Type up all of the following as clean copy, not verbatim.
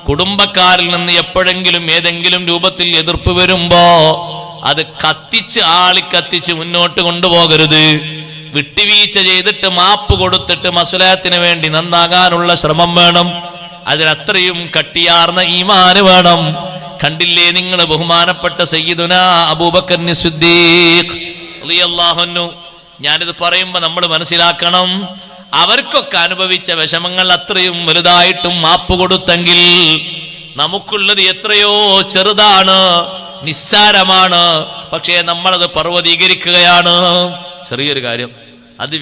കുടുംബക്കാരിൽ നിന്ന് എപ്പോഴെങ്കിലും ഏതെങ്കിലും രൂപത്തിൽ എതിർപ്പ് വരുമ്പോ അത് ആളിക്കത്തിച്ച് മുന്നോട്ട് കൊണ്ടുപോകരുത്. വിട്ടുവീഴ്ച ചെയ്തിട്ട് മാപ്പ് കൊടുത്തിട്ട് മസ്ലഹത്തിന് വേണ്ടി നന്നാകാനുള്ള ശ്രമം വേണം. അതിനത്രയും കട്ടിയാർന്ന ഈമാന് വേണം. കണ്ടില്ലേ നിങ്ങൾ ബഹുമാനപ്പെട്ട സയ്യിദുനാ അബൂബക്കർ സിദ്ദീഖ് റളിയല്ലാഹു അൻഹു. ഞാനിത് പറയുമ്പോ നമ്മൾ മനസ്സിലാക്കണം, അവർക്കൊക്കെ അനുഭവിച്ച വിഷമങ്ങൾ അത്രയും വലുതായിട്ടും മാപ്പ് കൊടുത്തെങ്കിൽ നമുക്കുള്ളത് എത്രയോ ചെറുതാണ്, നിസ്സാരമാണ്. പക്ഷേ നമ്മളത് പർവ്വതീകരിക്കുകയാണ്. ചെറിയൊരു കാര്യം അത്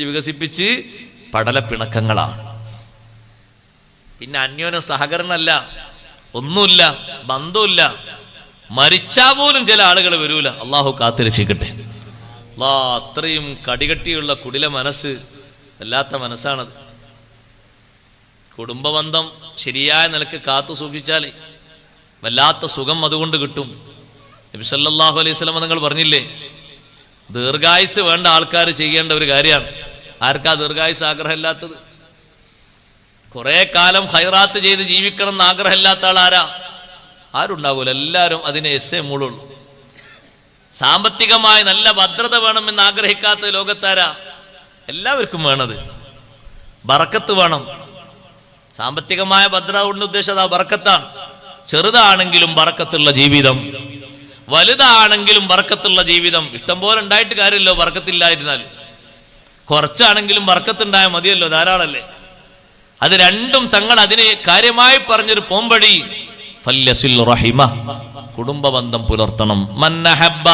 വികസിപ്പിച്ച് പടലപ്പിണക്കങ്ങളാണ്. പിന്നെ അന്യോന്യം സഹകരണമല്ല, ഒന്നുമില്ല, ബന്ധമില്ല. മരിച്ചാ പോലും ചില ആളുകൾ വരൂല. അള്ളാഹു കാത്തു രക്ഷിക്കട്ടെ. അത്രയും കടികട്ടിയുള്ള കുടില മനസ്സ്, വല്ലാത്ത മനസ്സാണത്. കുടുംബബന്ധം ശരിയായ നിലക്ക് കാത്തു സൂക്ഷിച്ചാലേ വല്ലാത്ത സുഖം അതുകൊണ്ട് കിട്ടും. നബി സല്ലല്ലാഹു അലൈഹി വസല്ലം നിങ്ങൾ പറഞ്ഞില്ലേ, ദീർഘായുസ് വേണ്ട ആൾക്കാർ ചെയ്യേണ്ട ഒരു കാര്യമാണ്. ആർക്കാ ദീർഘായുസ് ആഗ്രഹമില്ലാത്തത്? കുറെ കാലം ഖൈറാത്ത് ചെയ്ത് ജീവിക്കണം എന്ന് ആഗ്രഹമില്ലാത്ത ആളാരാ? ആരുണ്ടാവൂല. എല്ലാവരും അതിനെ മൂളുള്ളൂ. സാമ്പത്തികമായി നല്ല ഭദ്രത വേണമെന്ന് ആഗ്രഹിക്കാത്ത ലോകത്താരാ? എല്ലാവർക്കും വേണത് ബറക്കത്ത് വേണം. സാമ്പത്തികമായ ഭദ്രത കൊണ്ട് ഉദ്ദേശിച്ചത് ആ ബറക്കത്താണ്. ചെറുതാണെങ്കിലും ബറക്കത്തുള്ള ജീവിതം, വലുതാണെങ്കിലും ബറക്കത്തുള്ള ജീവിതം. ഇഷ്ടം പോലെ ഉണ്ടായിട്ട് കാര്യമല്ലോ ബറക്കത്തില്ലായിരുന്നാൽ. കുറച്ചാണെങ്കിലും ബറക്കത്തുണ്ടായാൽ മതിയല്ലോ, ധാരാളല്ലേ. അത് രണ്ടും തങ്ങൾ അതിനെ കാര്യമായി പറഞ്ഞൊരു പോംവഴി. ഫല്യസിൽ റഹിമ, കുടുംബബന്ധം പുലർത്തണം. മന്നഹബ്ബ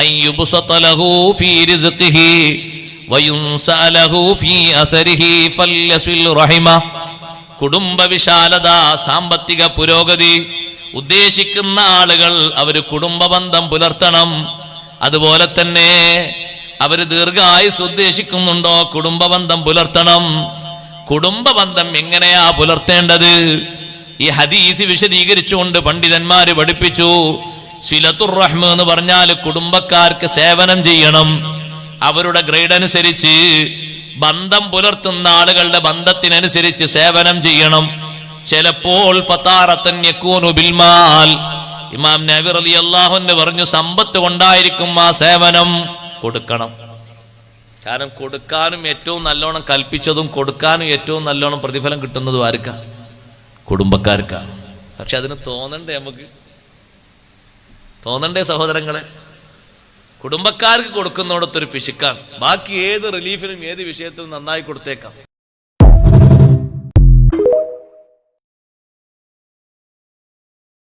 അൻ യുബ്സത ലഹു ഫീ റിസ്ഖിഹി വയുൻസഅ ലഹു ഫീ അസരിഹി ഫല്യസിൽ റഹിമ. കുടുംബ വിശാലത, സാമ്പത്തിക പുരോഗതി ഉദ്ദേശിക്കുന്ന ആളുകൾ അവർ കുടുംബബന്ധം പുലർത്തണം. അതുപോലെ തന്നെ അവർ ദീർഘായുസ് ഉദ്ദേശിക്കുന്നുണ്ടോ, കുടുംബബന്ധം പുലർത്തണം. കുടുംബബന്ധം എങ്ങനെയാ പുലർത്തേണ്ടത്? ഈ ഹദീസ് വിശദീകരിച്ചുകൊണ്ട് പണ്ഡിതന്മാര് പഠിപ്പിച്ചു. സിലത്തുർ റഹ്മ എന്ന് പറഞ്ഞാൽ കുടുംബക്കാർക്ക് സേവനം ചെയ്യണം. അവരുടെ ഗ്രേഡ് അനുസരിച്ച്, ബന്ധം പുലർത്തുന്ന ആളുകളുടെ ബന്ധത്തിനനുസരിച്ച് സേവനം ചെയ്യണം. ചിലപ്പോൾ ഫതാറത്തൻ യകൂനു ബിൽമാൽ, ഇമാം നബി റളിയല്ലാഹു അൻഹു പറഞ്ഞു, സമ്പത്ത് കൊണ്ടായിരിക്കും ആ സേവനം. കൊടുക്കണം. കാരണം കൊടുക്കാനും ഏറ്റവും നല്ലോണം കൽപ്പിച്ചതും കൊടുക്കാനും ഏറ്റവും നല്ലോണം പ്രതിഫലം കിട്ടുന്നതും ആർക്കാ? കുടുംബക്കാർക്കാണ്. പക്ഷെ അതിന് തോന്നണ്ടേ? നമുക്ക് തോന്നണ്ടേ സഹോദരങ്ങളെ? കുടുംബക്കാർക്ക് കൊടുക്കുന്നിടത്തൊരു പിശുക്കാണ്. ബാക്കി ഏത് റിലീഫിനും ഏത് വിഷയത്തിനും നന്നായി കൊടുത്തേക്കാം.